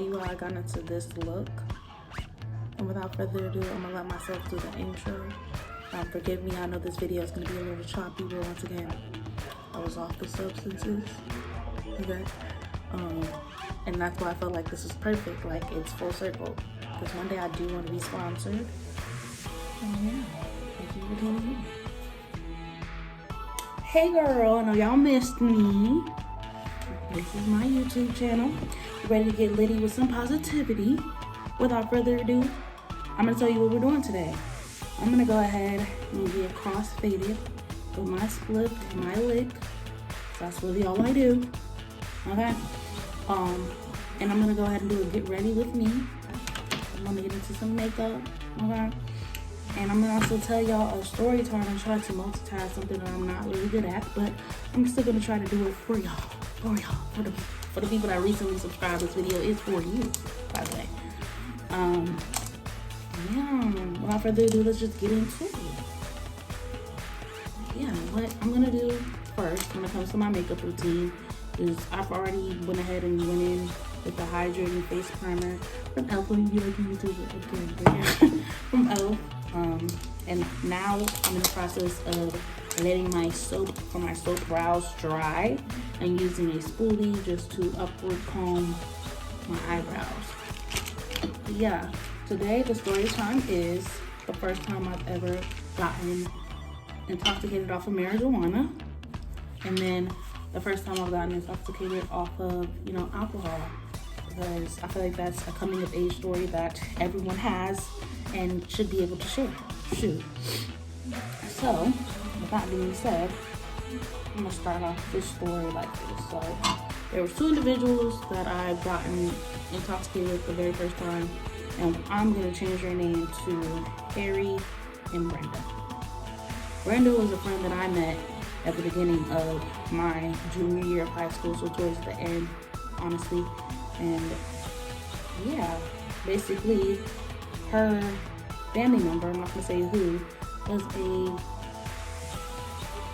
you how I got into this look. And without further ado, I'm gonna let myself do the intro. Forgive me, I know this video is gonna be a little choppy, but once again, I was off the substances, okay? And that's why I felt like this is perfect, like it's full circle. Because one day I do want to be sponsored. And yeah, thank you for tuning in. Hey girl, I know y'all missed me. This is my YouTube channel. Ready to get litty with some positivity. Without further ado, I'm gonna tell you what we're doing today. I'm gonna go ahead and get cross-faded with my split and my lick. That's really all I do, okay? And I'm gonna go ahead and do a get ready with me. I'm gonna get into some makeup, okay? And I'm gonna also tell y'all a story time and try to multitask, something that I'm not really good at, but I'm still gonna try to do it for y'all, for the people that recently subscribed. This video is for you, by the way. Yeah, without further ado, let's just get into it. Yeah, what I'm gonna do first when it comes to my makeup routine is I've already went ahead and went in with the hydrating face primer from e.l.f. When you like YouTube, okay, from e.l.f. And now I'm in the process of letting my soap for my soap brows dry and using a spoolie just to upward comb my eyebrows. Yeah, today the story time is the first time I've ever gotten intoxicated off of marijuana, and then the first time I've gotten intoxicated off of, alcohol, because I feel like that's a coming of age story that everyone has and should be able to share. Shoot. So, with that being said, I'm gonna start off this story like this. So, there were two individuals that I've gotten intoxicated with the very first time, and I'm gonna change their name to Harry and Brenda. Brenda was a friend that I met at the beginning of my junior year of high school, so towards the end, honestly. And yeah, basically her family member, I'm not gonna say who, was a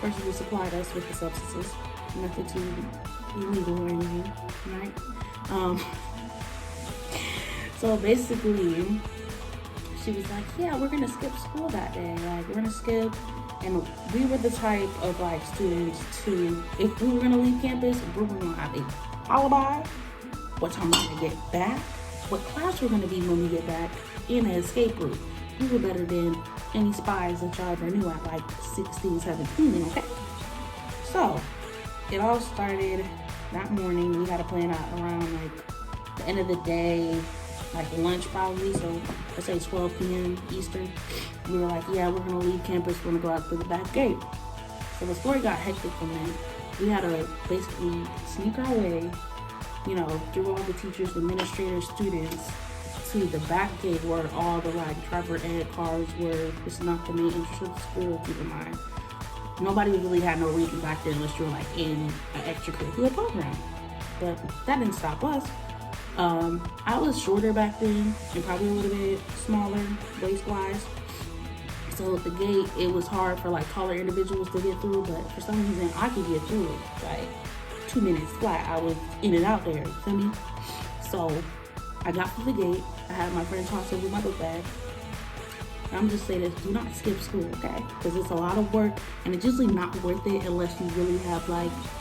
person who supplied us with the substances. Nothing too illegal or anything, right? So basically, she was like, yeah, we're gonna skip school that day. Like, we're gonna skip. And we were the type of students to, if we were gonna leave campus, we were gonna have a alibi, what time we're gonna get back, what class we're gonna be when we get back, in an escape route. We were better than any spies that y'all ever knew at 16, 17, okay? So, it all started that morning. We had to plan out around the end of the day, lunch probably, so let's say 12 p.m. Eastern. We were like, yeah, we're gonna leave campus, we're gonna go out through the back gate. So the story got hectic from then. We had to basically sneak our way, through all the teachers, administrators, students, to the back gate where all the driver ed cars were. It's not the main entrance of the school, keep in mind. Nobody really had no reason back there unless you were in an extracurricular program. But that didn't stop us. I was shorter back then and probably a little bit smaller waist-wise. So at the gate, it was hard for taller individuals to get through, but for some reason I could get through it. 2 minutes flat, I was in and out there, you feel me? So I got through the gate, I had my friend toss over my book bag. And I'm just saying this, do not skip school, okay? Because it's a lot of work and it's usually not worth it unless you really have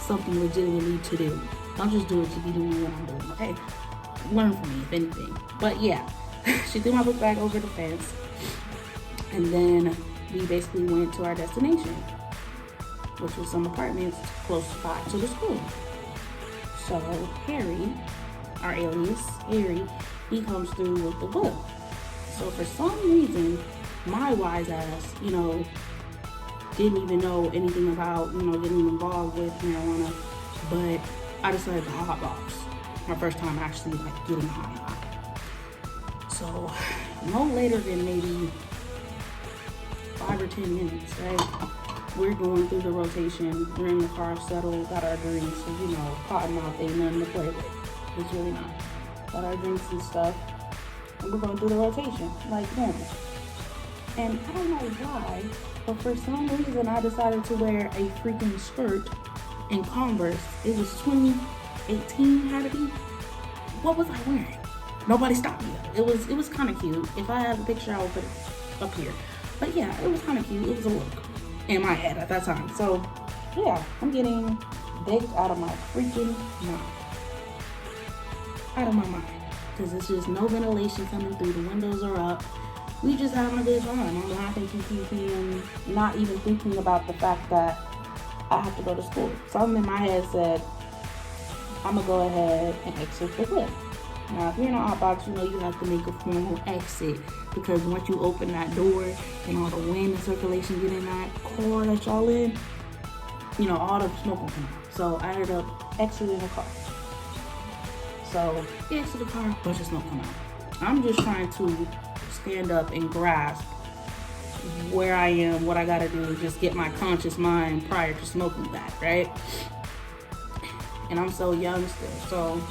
something legitimately to do. Don't just do it to be doing what I'm doing, okay? Learn from me, if anything. But yeah, she threw my book bag over the fence, and then we basically went to our destination, which was some apartments close by to the school. So Harry, our alias, Harry, he comes through with the book. So for some reason, my wise ass, didn't even know anything about, getting involved with marijuana, but I decided to hotbox. My first time actually getting high. So no later than maybe 5 or 10 minutes, right? We're going through the rotation. We're in the car, settled, got our drinks. So, cottonmouth ain't nothing to play with. It's really not. Got our drinks and stuff. And we're going through the rotation like normal. And I don't know why, but for some reason I decided to wear a freaking skirt and Converse. It was 2018, had to be. What was I wearing? nobody stopped me. It was kind of cute. If I had a picture, I would put it up here. But yeah, it was kind of cute. It was a look in my head at that time. So yeah, I'm getting baked out of my freaking mind. Out of my mind. Because it's just no ventilation coming through. The windows are up. We just having a good time. I'm laughing, and not even thinking about the fact that I have to go to school. Something in my head said, I'm gonna go ahead and exit the whip. Now, if you're in an hot box, you know you have to make a formal exit, because once you open that door and all the wind and circulation get in that car that y'all in, you know, all the smoke will come out. So I ended up exiting the car. So we exit the car, bunch of smoke come out. I'm just trying to stand up and grasp where I am, what I gotta do, just get my conscious mind prior to smoking that, right? And I'm so young still, so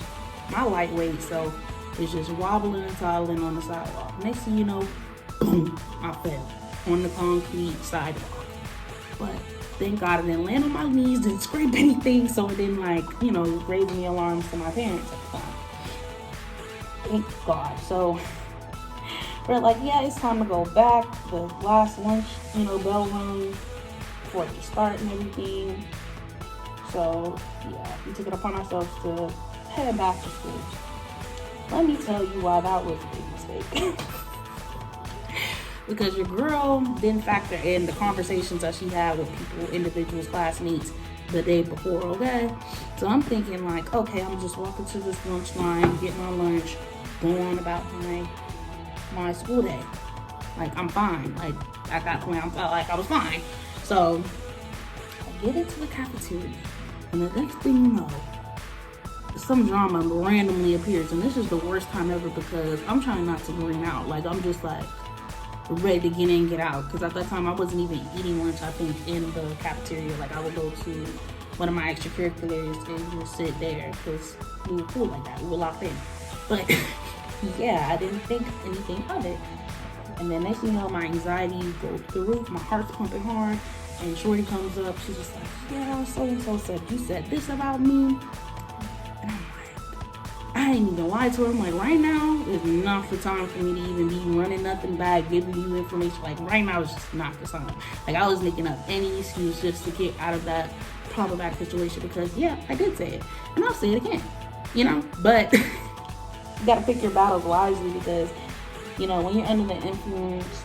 my lightweight self is just wobbling and toddling on the sidewalk. Next thing you know, boom, I fell on the concrete sidewalk. But thank God I didn't land on my knees, didn't scrape anything, so it didn't, like, you know, raise any alarms to my parents at the time. Thank God. So we're like, yeah, it's time to go back. The last lunch, you know, bell rung before we start and everything. So yeah, we took it upon ourselves to head back to school. Let me tell you why that was a big mistake. Because your girl didn't factor in the conversations that she had with people, individuals, classmates the day before, okay? So I'm thinking like, okay, I'm just walking to this lunch line, get my lunch, go on about my school day. Like, I'm fine. Like, at that point, I felt like I was fine. So I get into the cafeteria, and the next thing you know, some drama randomly appears, and this is the worst time ever because I'm trying not to green out. Like, I'm just like ready to get in, get out, because at that time I wasn't even eating lunch, I think, in the cafeteria. Like, I would go to one of my extracurriculars and just sit there because we were cool like that. We were locked in. But yeah, I didn't think anything of it. And then next thing you know, my anxiety goes through the roof, my heart's pumping hard, and Shorty comes up, she's just like, yeah, so-and-so said you said this about me. And I'm like, I ain't even lie to her. I'm like, right now is not the time for me to even be running nothing back, giving you information. Like, right now is just not the time. Like, I was making up any excuse just to get out of that problematic situation because, yeah, I did say it. And I'll say it again, you know? But you gotta pick your battles wisely because, you know, when you're under the influence,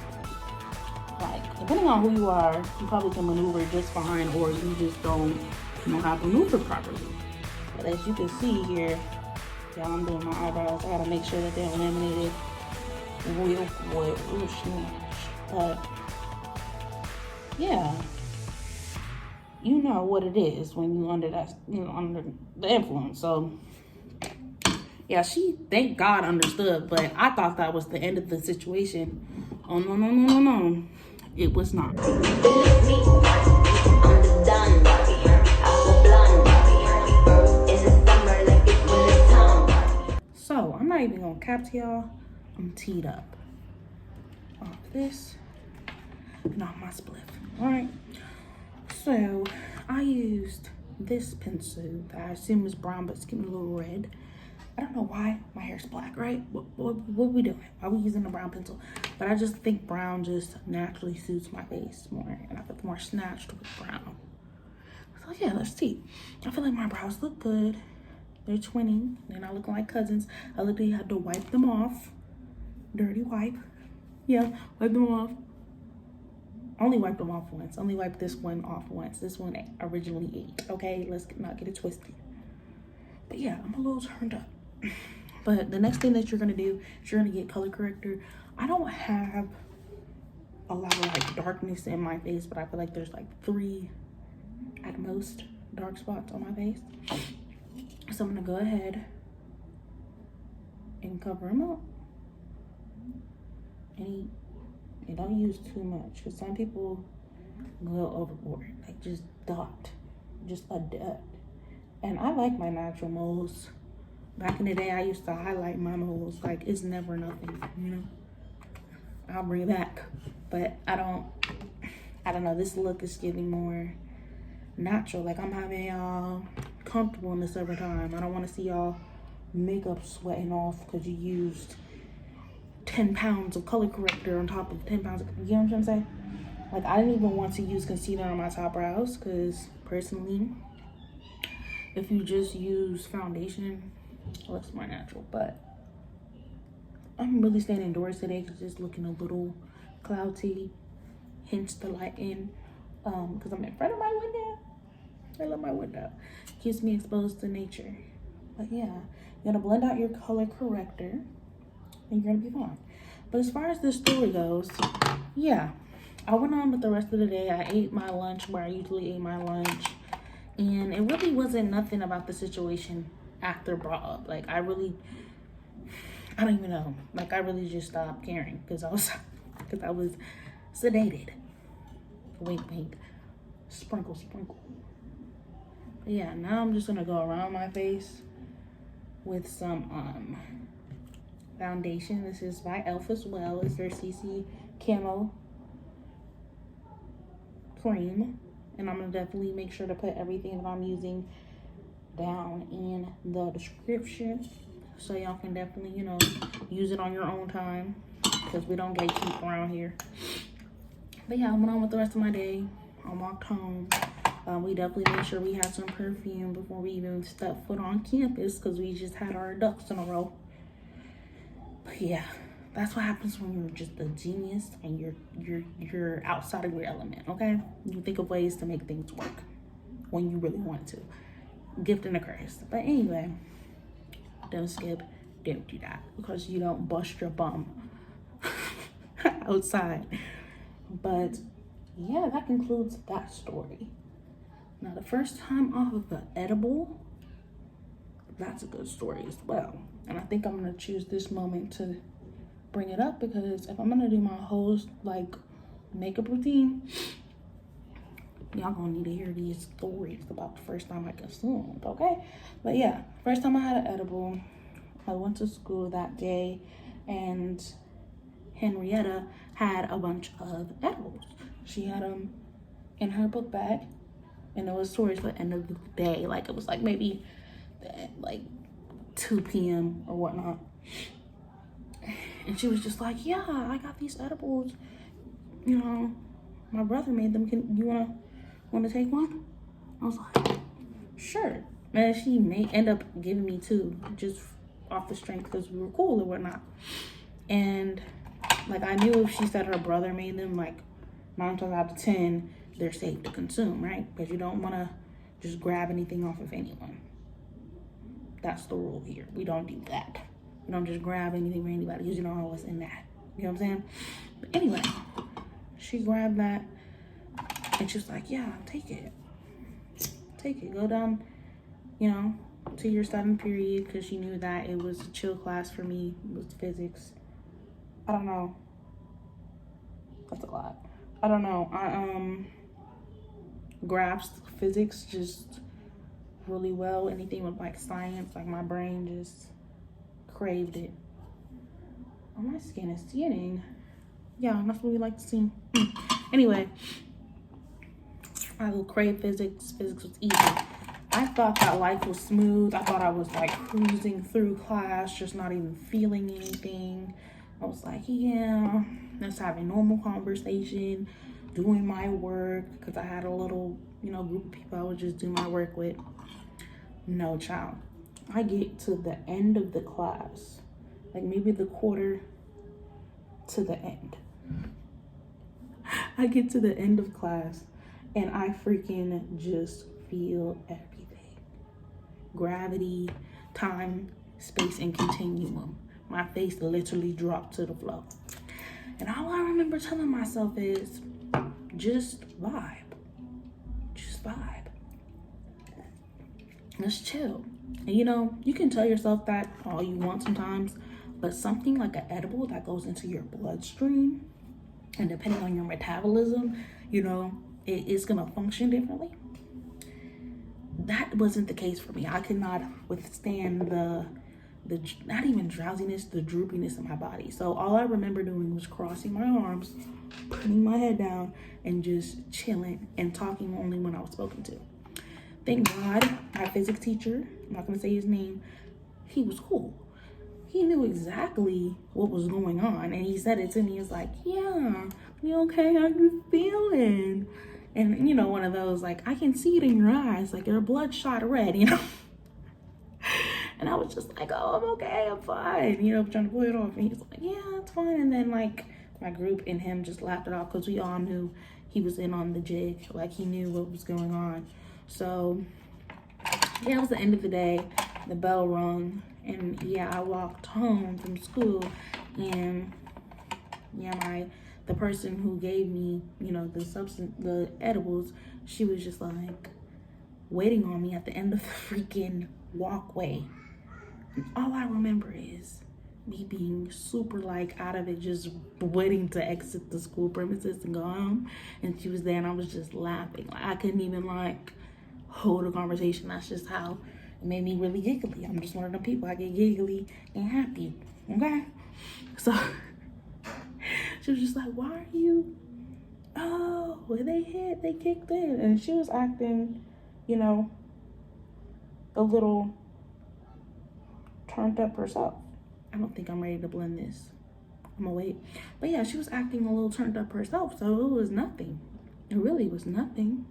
like, depending on who you are, you probably can maneuver just fine, or you just don't know how to maneuver properly. But as you can see here, y'all, I'm doing my eyebrows. I gotta make sure that they're laminated real snatch. But yeah, you know what it is when you under that, you know, under the influence. So yeah, she, thank God, understood, but I thought that was the end of the situation. Oh no. It was not. So I'm not even gonna cap to y'all. I'm teed up off this and off my spliff. Alright. So I used this pencil that I assume is brown, but it's getting a little red. I don't know why my hair's black, right? What are we doing? Why are we using a brown pencil? But I just think brown just naturally suits my face more, and I feel more snatched with brown. So yeah, let's see. I feel like my brows look good. They're twinning. They're not looking like cousins. I literally had to wipe them off. Dirty wipe. Yeah, wipe them off. Only wiped them off once. Only wiped this one off once. This one originally ate. Okay, let's not get it twisted. But yeah, I'm a little turned up. But the next thing that you're gonna do is you're gonna get color corrector. I don't have a lot of like darkness in my face, but I feel like there's like 3 at most dark spots on my face. So I'm gonna go ahead and cover them up. And don't use too much, because some people go overboard. Like, just dot, just a dot. And I like my natural moles. Back in the day, I used to highlight my moles. Like, it's never nothing, you know? I'll bring it back. But I don't know, this look is giving more natural. Like, I'm having y'all comfortable in the summertime. I don't want to see y'all makeup sweating off because you used 10 pounds of color corrector on top of 10 pounds of, you know what I'm saying? Like, I didn't even want to use concealer on my top brows because personally, if you just use foundation, it looks more natural. But I'm really staying indoors today because it's looking a little cloudy, hence the lighting, because I'm in front of my window. I love my window. Keeps me exposed to nature. But yeah, you're gonna blend out your color corrector and you're gonna be fine. But as far as this story goes, yeah, I went on with the rest of the day. I ate my lunch where I usually ate my lunch, and it really wasn't nothing about the situation after brought up. Like, I don't even know. Like, I really just stopped caring because I was sedated. Wink, wink. Sprinkle, sprinkle. But yeah, now I'm just gonna go around my face with some foundation. This is by e.l.f. as well. It's their CC Camo cream, and I'm gonna definitely make sure to put everything that I'm using down in the description so y'all can definitely, you know, use it on your own time because we don't gatekeep around here. But yeah, I went on with the rest of my day. I walked home. We definitely made sure we had some perfume before we even stepped foot on campus because we just had our ducks in a row. But yeah, that's what happens when you're just a genius and you're outside of your element, okay? You think of ways to make things work when you really want to. Gift and a curse. But anyway, don't skip, don't do that because you don't bust your bum outside. But yeah, that concludes that story. Now, the first time off of the edible, that's a good story as well. And I think I'm gonna choose this moment to bring it up because if I'm gonna do my whole like makeup routine, y'all gonna need to hear these stories about the first time I consumed, okay? But yeah, first time I had an edible, I went to school that day and Henrietta had a bunch of edibles. She had them in her book bag, and it was towards the end of the day. Like, it was like maybe like 2 p.m. or whatnot. And she was just like, yeah, I got these edibles. You know, my brother made them. You wanna take one? I was like, sure. And she may end up giving me 2 just off the strength because we were cool or whatnot. And like, I knew if she said her brother made them, like 9 times out of 10, they're safe to consume, right? Because you don't want to just grab anything off of anyone. That's the rule here. We don't do that. We don't just grab anything from anybody because you don't know what's in that. You know what I'm saying? But anyway, she grabbed that and she was like, yeah, take it. Take it. Go down, you know, to your 7th period because she knew that it was a chill class for me. It was physics. I don't know. That's a lot. I don't know. I grasped physics just really well. Anything with like science, like my brain just craved it. Oh, my skin is skinning. Yeah, that's what we like to see. Anyway, I will crave physics. Physics was easy. I thought that life was smooth. I thought I was like cruising through class, just not even feeling anything. I was like, yeah, just having normal conversation, doing my work, because I had a little, you know, group of people I would just do my work with. No, child. I get to the end of the class, like maybe the quarter to the end. I get to the end of class and I freaking just feel everything. Gravity, time, space, and continuum. My face literally dropped to the floor. And all I remember telling myself is, just vibe. Just vibe. Let's chill. And you know, you can tell yourself that all you want sometimes, but something like an edible that goes into your bloodstream, and depending on your metabolism, you know, it's gonna function differently. That wasn't the case for me. I could not withstand the not even drowsiness, the droopiness in my body. So all I remember doing was crossing my arms, putting my head down, and just chilling and talking only when I was spoken to. Thank God my physics teacher, I'm not gonna say his name, he was cool. He knew exactly what was going on, and he said it to me. He was like, yeah, you okay? How you feeling? And, you know, one of those, like, I can see it in your eyes, like you're bloodshot red, you know? And I was just like, oh, I'm okay, I'm fine, you know, trying to pull it off. And he's like, yeah, it's fine. And then, like, my group and him just laughed it off because we all knew he was in on the jig. Like, he knew what was going on. So, yeah, it was the end of the day. The bell rung. And, yeah, I walked home from school. And, yeah, the person who gave me, you know, the edibles, she was just, like, waiting on me at the end of the freaking walkway. And all I remember is me being super, like, out of it, just waiting to exit the school premises and go home. And she was there, and I was just laughing. Like, I couldn't even, like, hold a conversation. That's just how it made me really giggly. I'm just one of the people. I get giggly and happy, okay? So she was just like, why are you, oh, they kicked in. And she was acting, you know, a little turned up herself. I don't think I'm ready to blend this. I'm gonna wait. But yeah, she was acting a little turned up herself, so it was nothing. It really was nothing.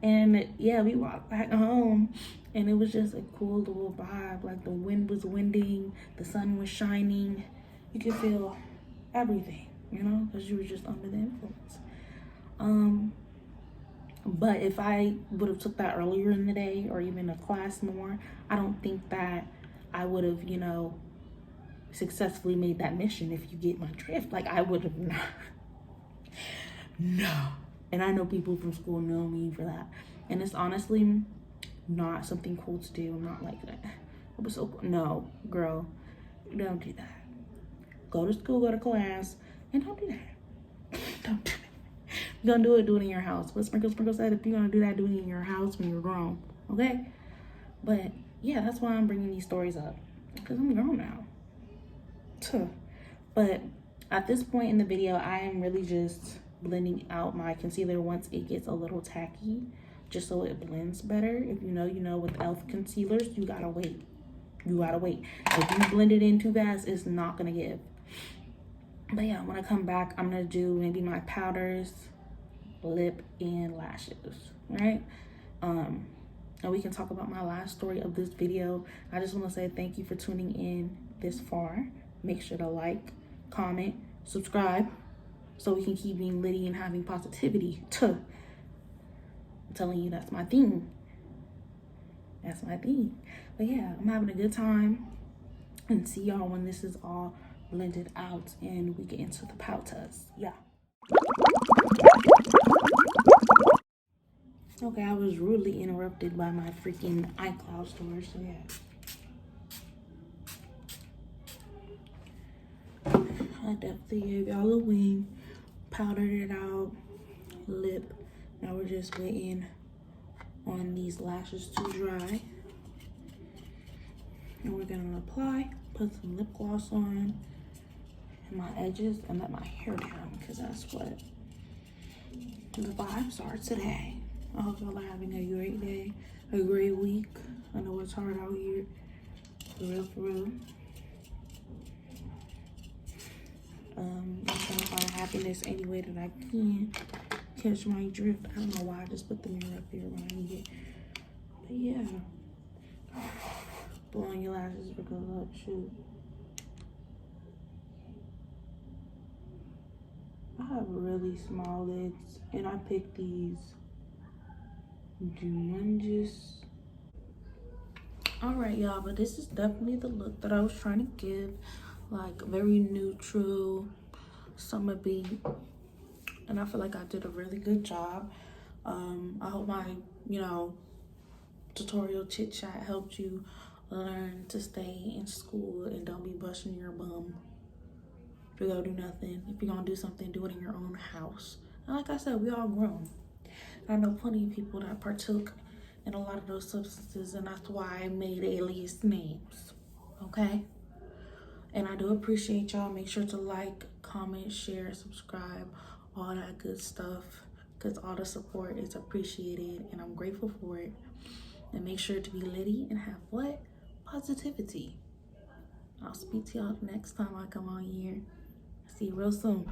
And yeah, we walked back home, and it was just a cool little vibe. Like, the wind was winding, the sun was shining. You could feel everything, you know, because you were just under the influence. But if I would have took that earlier in the day, or even a class more, I don't think that I would have, you know, successfully made that mission, if you get my drift. Like, I would have not. No. And I know people from school know me for that. And it's honestly not something cool to do. I'm not like that. It was so cool. No, girl, don't do that. Go to school, go to class, and don't do that. Don't do that. If you're gonna do it in your house. What Sprinkle said, if you're gonna do that, do it in your house when you're grown, okay? But yeah, that's why I'm bringing these stories up, because I'm grown now. But at this point in the video, I am really just blending out my concealer once it gets a little tacky, just so it blends better. If you know, with e.l.f. concealers, you gotta wait. You gotta wait. If you blend it in too fast, it's not gonna give. But yeah, when I come back, I'm gonna do maybe my powders, lip, and lashes, right? And we can talk about my last story of this video. I just want to say thank you for tuning in this far. Make sure to like, comment, subscribe, so we can keep being litty and having positivity. I'm telling you, that's my thing. That's my thing. But yeah, I'm having a good time, and see y'all when this is all blended out and we get into the powders. Yeah. Okay, I was rudely interrupted by my freaking iCloud storage, so yeah. I definitely gave y'all a wing, powdered it out, lip. Now we're just waiting on these lashes to dry. And we're gonna apply, put some lip gloss on my edges, and let my hair down, because that's what the vibes are today. I hope y'all are having a great day, a great week. I know it's hard out here, for real, for real. I'm trying to find happiness any way that I can. Catch my drift. I don't know why I just put the mirror up here when I need it. But yeah. Blowing your lashes because look, shoot. I have really small lids, and I picked these humongous. All right, y'all, but this is definitely the look that I was trying to give, like very neutral, summer beat, and I feel like I did a really good job. I hope my, tutorial chit chat helped you learn to stay in school and don't be busting your bum to go do nothing. If you're gonna do something, do it in your own house. And like I said, we all grown. I know plenty of people that partook in a lot of those substances, and that's why I made alias names, okay? And I do appreciate y'all. Make sure to like, comment, share, subscribe, all that good stuff, because all the support is appreciated, and I'm grateful for it. And make sure to be litty and have what? Positivity. I'll speak to y'all next time I come on here. See you real soon.